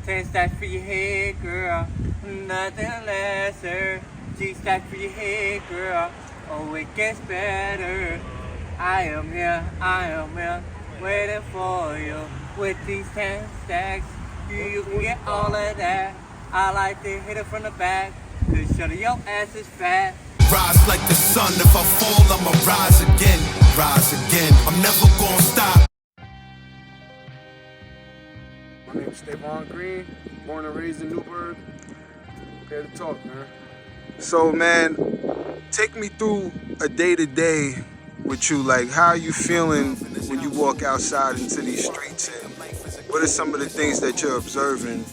10 stacks for your head, girl. Nothing lesser. G stacks for your head, girl. Oh, it gets better. I am here, waiting for you. With these 10 stacks, you can get all of that. I like to hit it from the back. Cause shut your ass is fat. Rise like the sun, if I fall, I'ma rise again. Rise again, I'm never gonna stop. My name's Stephon Green, born and raised in Newburgh. Here to talk, man. So, man, take me through a day-to-day with you. Like, how are you feeling when you walk outside into these streets? And what are some of the things that you're observing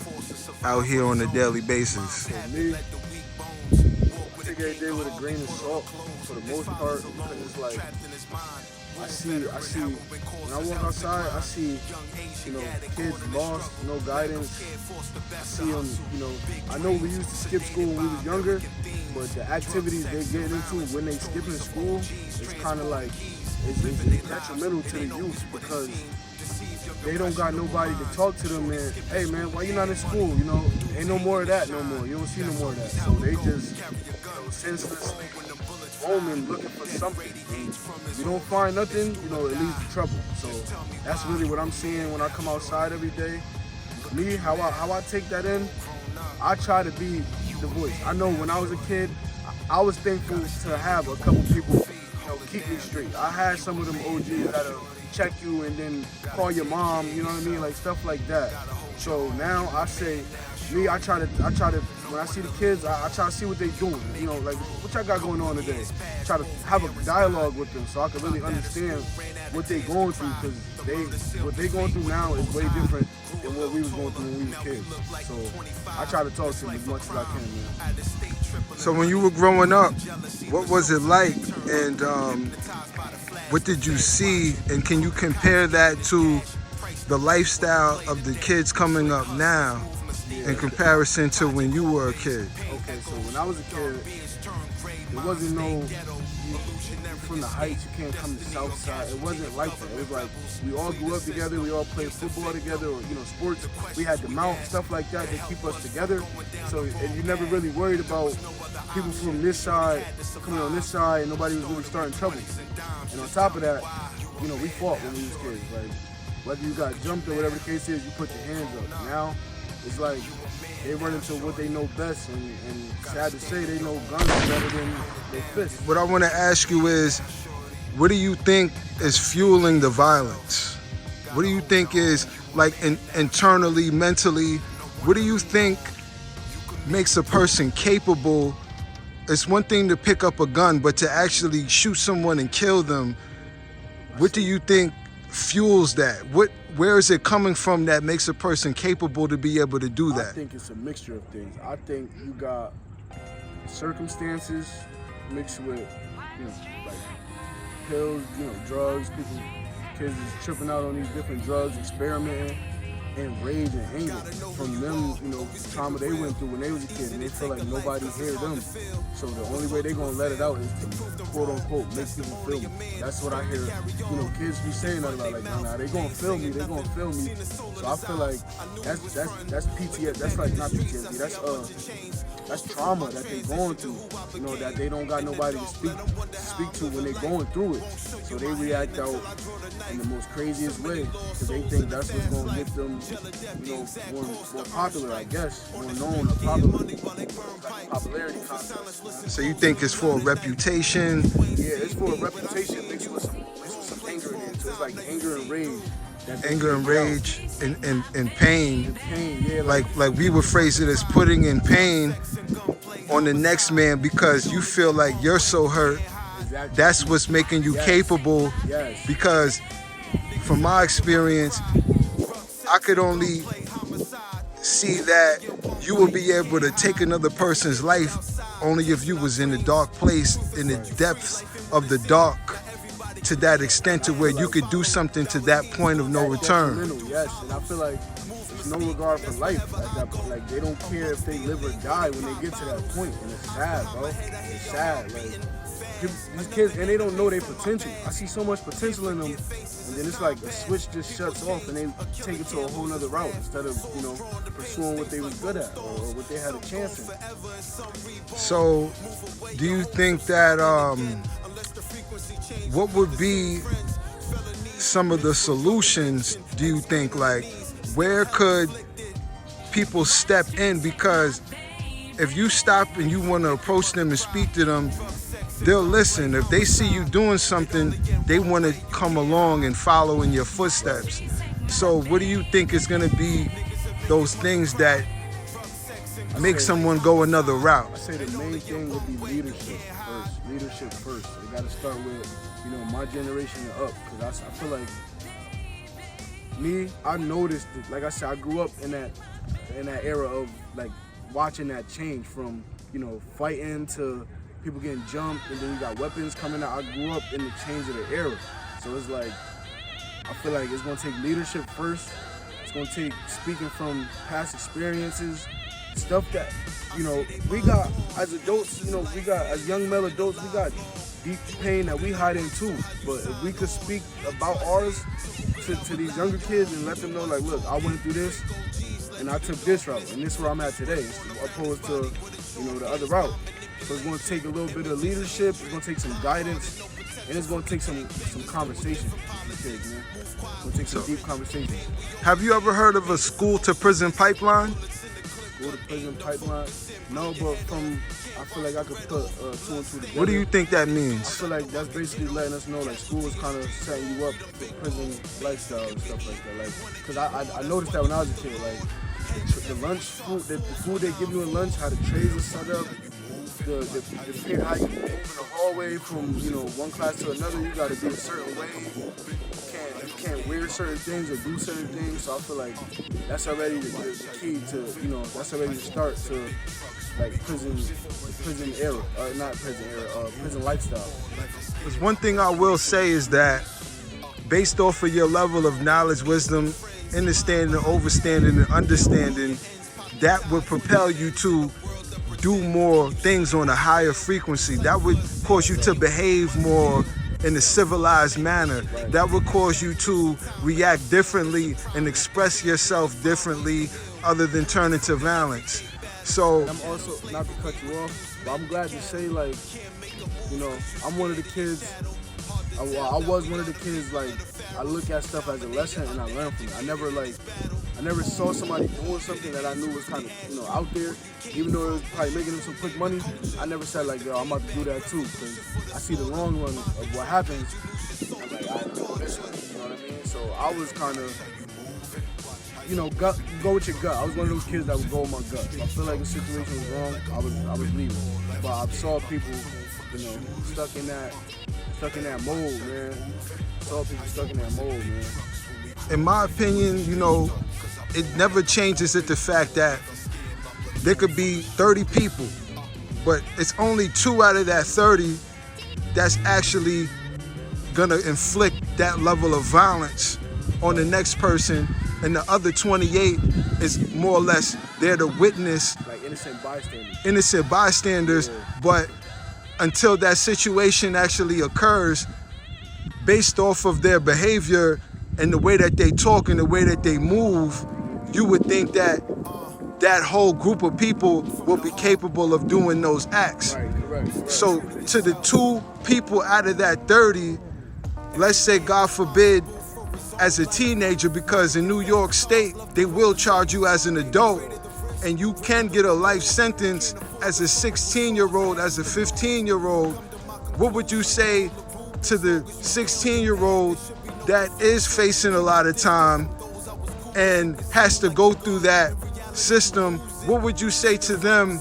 out here on a daily basis? For me, I take every day with a grain of salt for the most part, because it's like, I see, when I walk outside, I see, kids lost, no guidance. I see them, I know we used to skip school when we was younger, but the activities they get into when they skip in school, it's kind of like, it's detrimental to the youth because they don't got nobody to talk to them, man. Hey, man, why you not in school? Ain't no more of that no more. You don't see no more of that. So they just senselessly roaming, looking for something. And if you don't find nothing, it leads to trouble. So that's really what I'm seeing when I come outside every day. Me, how I take that in, I try to be the voice. I know when I was a kid, I was thankful to have a couple people, keep me straight. I had some of them OGs that'll check you and then call your mom, you know what I mean? Like stuff like that. So now I say, me, I try to, when I see the kids, I try to see what they doing, like what y'all got going on today. Try to have a dialogue with them so I can really understand what they going through, because what they going through now is way different than what we was going through when we were kids. So I try to talk to them as much as I can, man. So when you were growing up, what was it like, and what did you see, and can you compare that to the lifestyle of the kids coming up now in comparison to when you were a kid? Okay, so when I was a kid, there wasn't no, from the heights, you can't come to the south side. It wasn't like that. It was like, we all grew up together, we all played football together, or, sports. We had the mount, stuff like that keep us together. So, and you never really worried about people from this side coming on this side, and nobody was really starting trouble. And on top of that, we fought when we was kids. Like, whether you got jumped or whatever the case is, you put your hands up. Now, it's like they run into what they know best, and sad to say, they know guns better than their fists. What I want to ask you is, what do you think is fueling the violence? What do you think is, like, internally, mentally, what do you think makes a person capable? It's one thing to pick up a gun, but to actually shoot someone and kill them, what do you think fuels that? Where is it coming from that makes a person capable to be able to do that? I think it's a mixture of things. I think you got circumstances mixed with, like pills, drugs, kids is tripping out on these different drugs, experimenting, and rage and anger from them, trauma they went through when they was a kid, and they feel like nobody hears them. So the only way they gonna let it out is to quote unquote make people feel me. That's what I hear, kids be saying that about, like, nah, they gonna feel me, they gonna feel me. So I feel like that's PTSD, that's like not PTSD, that's trauma that they going through, that they don't got nobody to speak to when they going through it. So they react out in the most craziest way, because they think that's what's gonna get them, more popular, I guess, more known or popular, like popularity contest. So you think it's for a reputation? Yeah, it's for a reputation mixed with some anger in it. So it's like anger and rage. Anger and rage and pain. And pain, yeah. Like we would phrase it as putting in pain on the next man because you feel like you're so hurt. Exactly. That's what's making you capable. Yes. Because from my experience, I could only see that you will be able to take another person's life only if you was in a dark place, in the depths of the dark, to that extent to where you could do something to that point of no return. Yes, and I feel like there's no regard for life at that point. Like, they don't care if they live or die when they get to that point, and it's sad, bro. It's sad. Like, these kids, and they don't know their potential. I see so much potential in them, and then it's like a switch just shuts off and they take it to a whole nother route instead of, you know, pursuing what they was good at or what they had a chance in. So, do you think that what would be some of the solutions? Do you think, like, where could people step in? Because if you stop and you want to approach them and speak to them, they'll listen. If they see you doing something, they want to come along and follow in your footsteps. So what do you think is going to be those things that make someone go another route? I say the main thing would be leadership first. Leadership first. It got to start with, you know, my generation and up. Because I feel like I noticed that, like I said, I grew up in that era of like watching that change from, you know, fighting to people getting jumped, and then you got weapons coming out. I grew up in the change of the era. So it's like, I feel like it's gonna take leadership first. It's gonna take speaking from past experiences, stuff that, you know, we got as adults, you know, we got as young male adults, we got deep pain that we hide in too. But if we could speak about ours to these younger kids and let them know, like, look, I went through this and I took this route and this is where I'm at today, opposed to, you know, the other route. So it's going to take a little bit of leadership, it's going to take some guidance, and it's going to take some conversation with the kids, man. It's going to take some deep conversation. Have you ever heard of a school to prison pipeline? School to prison pipeline? No, but I feel like I could put 2 and 2 together. What do you think that I means? feel like that's basically letting us know, like, school is kind of setting you up for prison lifestyle and stuff like that. Like, because I noticed that when I was a kid, like, the lunch food, the food they give you in lunch, how the trays are set up, how you move in the hallway from, you know, one class to another, you got to be a certain way. You can't wear certain things or do certain things. So I feel like that's already the key to, you know, that's already the start to, like, prison era, not prison era, prison lifestyle. There's one thing I will say is that based off of your level of knowledge, wisdom, understanding, overstanding, and understanding, that would propel you to do more things on a higher frequency. That would cause you to behave more in a civilized manner. That would cause you to react differently and express yourself differently other than turn into violence. So and I'm also, not to cut you off, but I'm glad to say, like, you know, I'm one of the kids, I was one of the kids, like, I look at stuff as a lesson and I learn from it. I never saw somebody doing something that I knew was kind of, you know, out there, even though it was probably making them some quick money. I never said, like, yo, I'm about to do that too, because I see the long run of what happens. I'm like, I go this way, you know what I mean? So I was kind of, you know, go with your gut. I was one of those kids that would go with my gut. If I feel like the situation was wrong, I was leaving. But I saw people, you know, stuck in that mold, man. Saw people stuck in that mold, man. in my opinion, you know, it never changes at the fact that there could be 30 people, but it's only 2 out of that 30 that's actually gonna inflict that level of violence on the next person, and the other 28 is more or less there to witness. Like innocent bystanders. Innocent bystanders, yeah. But until that situation actually occurs, based off of their behavior and the way that they talk and the way that they move, you would think that that whole group of people will be capable of doing those acts. Right. So to the 2 people out of that 30, let's say, God forbid, as a teenager, because in New York State, they will charge you as an adult, and you can get a life sentence as a 16-year-old, as a 15-year-old. What would you say to the 16-year-old that is facing a lot of time and has to go through that system? What would you say to them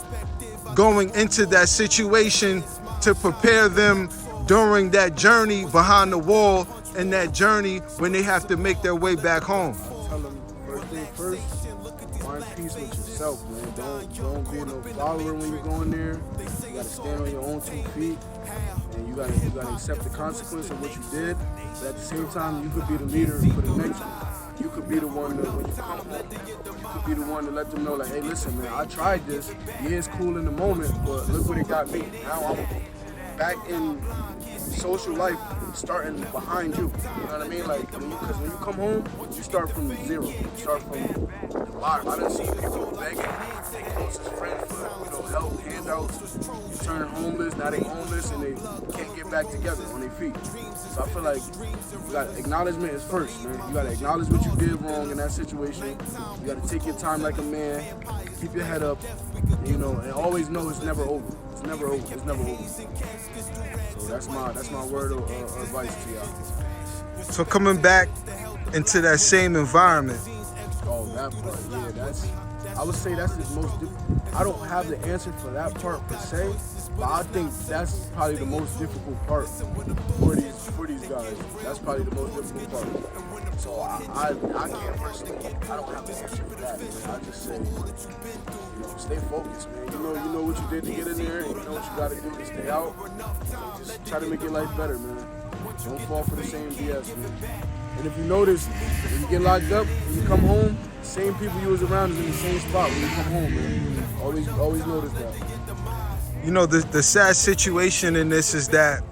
going into that situation to prepare them during that journey behind the wall and that journey when they have to make their way back home? Tell them, first thing first, find peace with yourself, man. Don't be no follower when you're going there. You gotta stand on your own 2 feet, and you gotta accept the consequence of what you did. But at the same time, you could be the leader for the next one. You could be the one that, when you come home, you could be the one to let them know, like, hey, listen, man, I tried this. Yeah, it's cool in the moment, but look what it got me. Now I'm back in social life starting behind you. You know what I mean? Like, because when you come home, you start from zero. You start from the bottom. I done seen people begging their closest friends for, help, handouts. You turn homeless, now they homeless, and they can't get back together on their feet. So I feel like acknowledgement is first, man. You gotta acknowledge what you did wrong in that situation. You gotta take your time like a man, keep your head up, and always know it's never over. It's never over. It's never over. So that's my word of advice to y'all. So coming back into that same environment. Oh, that part, yeah, I would say that's the most I don't have the answer for that part per se, but I think that's probably the most difficult part for these guys. That's probably the most difficult part. So I can't personally, I don't have the answer for that, man. I just say, stay focused, man. You know what you did to get in there, and you know what you gotta do to stay out. So just try to make your life better, man. Don't fall for the same BS, man. And if you notice, when you get locked up, when you come home, the same people you was around is in the same spot when you come home, man. Always notice that. The sad situation in this is that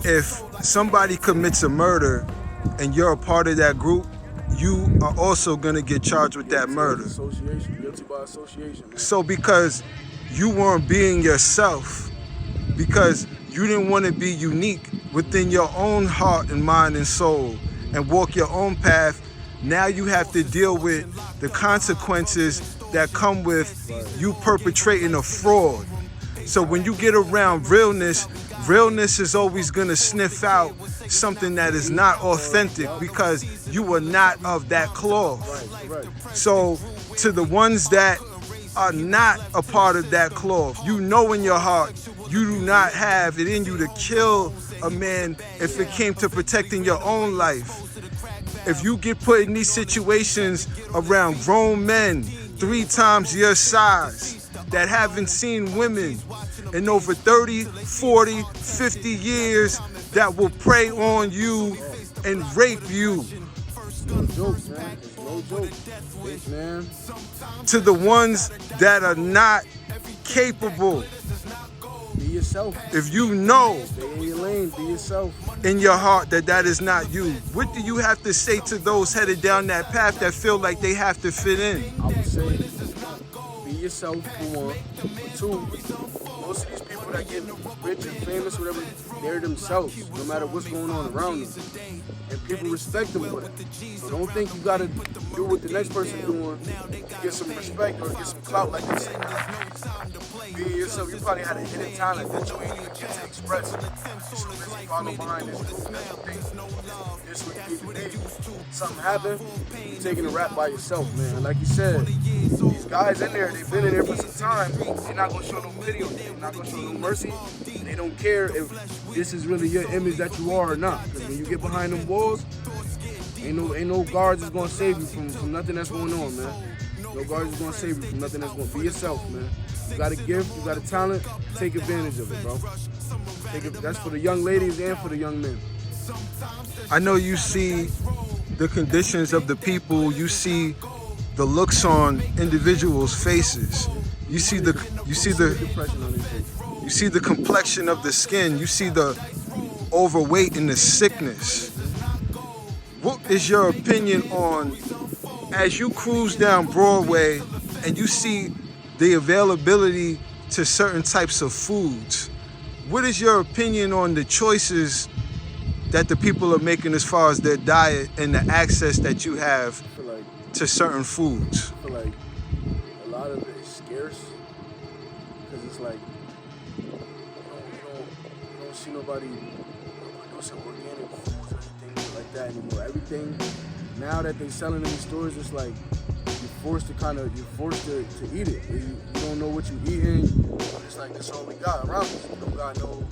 if somebody commits a murder and you're a part of that group, you are also gonna get charged with that murder. Guilty by association. Man. So because you weren't being yourself, because you didn't want to be unique within your own heart and mind and soul and walk your own path, now you have to deal with the consequences that come with you perpetrating a fraud. So when you get around realness is always going to sniff out something that is not authentic because you are not of that cloth. Right. So to the ones that are not a part of that cloth, you know in your heart you do not have it in you to kill a man if it came to protecting your own life. If you get put in these situations around grown men 3 times your size that haven't seen women in over 30, 40, 50 years, that will prey on you and rape you. No joke, man. It's no joke. Man. To the ones that are not capable, be yourself. if you know Stay in your lane, be yourself. in your heart that is not you, what do you have to say to those headed down that path that feel like they have to fit in? I would say, be yourself, for one. For two, most of these people that get rich and famous, whatever, they're themselves, no matter what's going on around them. And people respect them for it. So don't think you gotta do what the next person doing to get some respect or get some clout like they say. Be yourself. You probably had a hidden talent that you ain't even get to express. You should really follow behind this group that you think this would need to be. Something happened, you're taking a rap by yourself, man. Like you said, these guys in there, they've been in there for some time. They're not gonna show no video. They're not gonna show no mercy. They don't care if this is really your image that you are or not. Because when you get behind them walls, ain't no guards is gonna save you from nothing that's going on, man. No guards is gonna save you from nothing that's going. Be yourself, man. You got a gift, you got a talent. Take advantage of it, bro. That's for the young ladies and for the young men. I know you see the conditions of the people, you see the looks on individuals' faces. You see the Depression on these face. you see the complexion of the skin, you see the overweight and the sickness. What is your opinion on, as you cruise down Broadway and you see the availability to certain types of foods, what is your opinion on the choices that the people are making as far as their diet and the access that you have to certain foods? I feel like a lot of it is scarce because it's like you don't see nobody producing organic foods or anything like that anymore. Everything now that they selling in the stores, it's like you're forced to eat it. You don't know what you're eating. It's like that's all we got around us. We don't got no.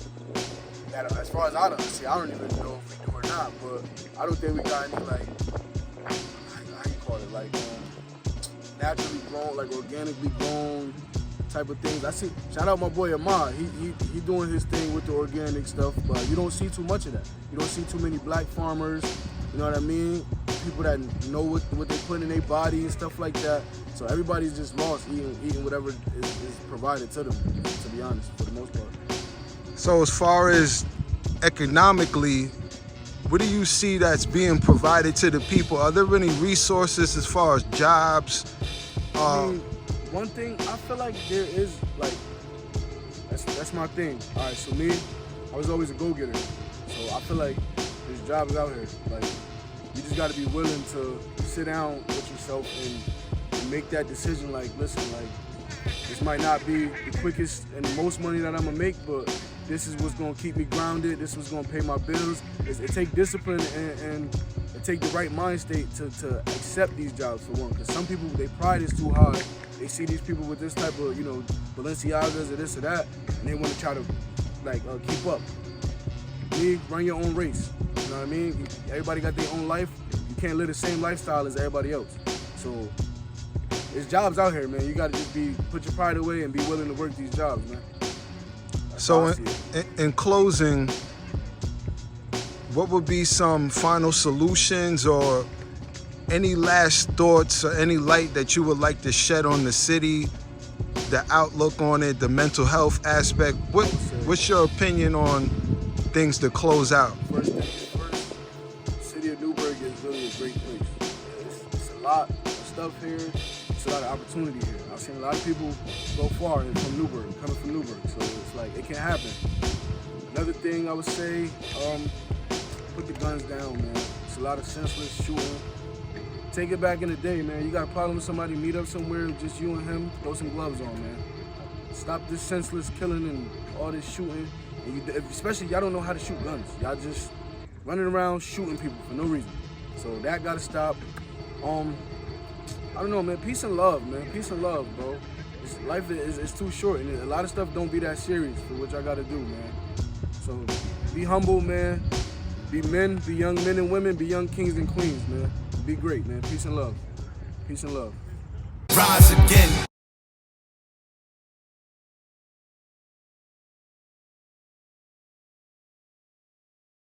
As far as I don't even know if we do or not, but I don't think we got any like how you call it, like naturally grown, like organically grown type of things. I see. Shout out my boy Ahmad. He doing his thing with the organic stuff, but you don't see too much of that. You don't see too many black farmers. You know what I mean? People that know what they put in their body and stuff like that. So everybody's just lost eating whatever is provided to them. To be honest, for the most part. So as far as economically, what do you see that's being provided to the people? Are there any resources as far as jobs? I mean, one thing I feel like there is, like, that's my thing. All right, so me, I was always a go-getter. So I feel like there's jobs out here. Like, you just got to be willing to sit down with yourself and make that decision. Like, listen, like, this might not be the quickest and most money that I'm gonna make, but this is what's gonna keep me grounded. This is what's gonna pay my bills. It takes discipline and it take the right mind state to accept these jobs, for one. Because some people, their pride is too high. They see these people with this type of, Balenciagas or this or that, and they want to try to, like, keep up. Me, run your own race. You know what I mean? Everybody got their own life. You can't live the same lifestyle as everybody else. So there's jobs out here, man. You got to just put your pride away and be willing to work these jobs, man. So in closing, what would be some final solutions or any last thoughts or any light that you would like to shed on the city, the outlook on it, the mental health aspect? What's your opinion on things to close out? First things first, the city of Newburgh is really a great place. It's a lot of stuff here. It's a lot of opportunity here. I've seen a lot of people go far from Newburgh, coming from Newburgh. So it's like, it can happen. Another thing I would say, put the guns down, man. It's a lot of senseless shooting. Take it back in the day, man. You got a problem with somebody, meet up somewhere, just you and him, throw some gloves on, man. Stop this senseless killing and all this shooting. And especially, y'all don't know how to shoot guns. Y'all just running around shooting people for no reason. So that gotta stop. I don't know, man. Peace and love, man. Peace and love, bro. Life is too short, and a lot of stuff don't be that serious for what y'all gotta do, man. So be humble, man. Be men, be young men and women, be young kings and queens, man. Be great, man. Peace and love. Peace and love. Rise again.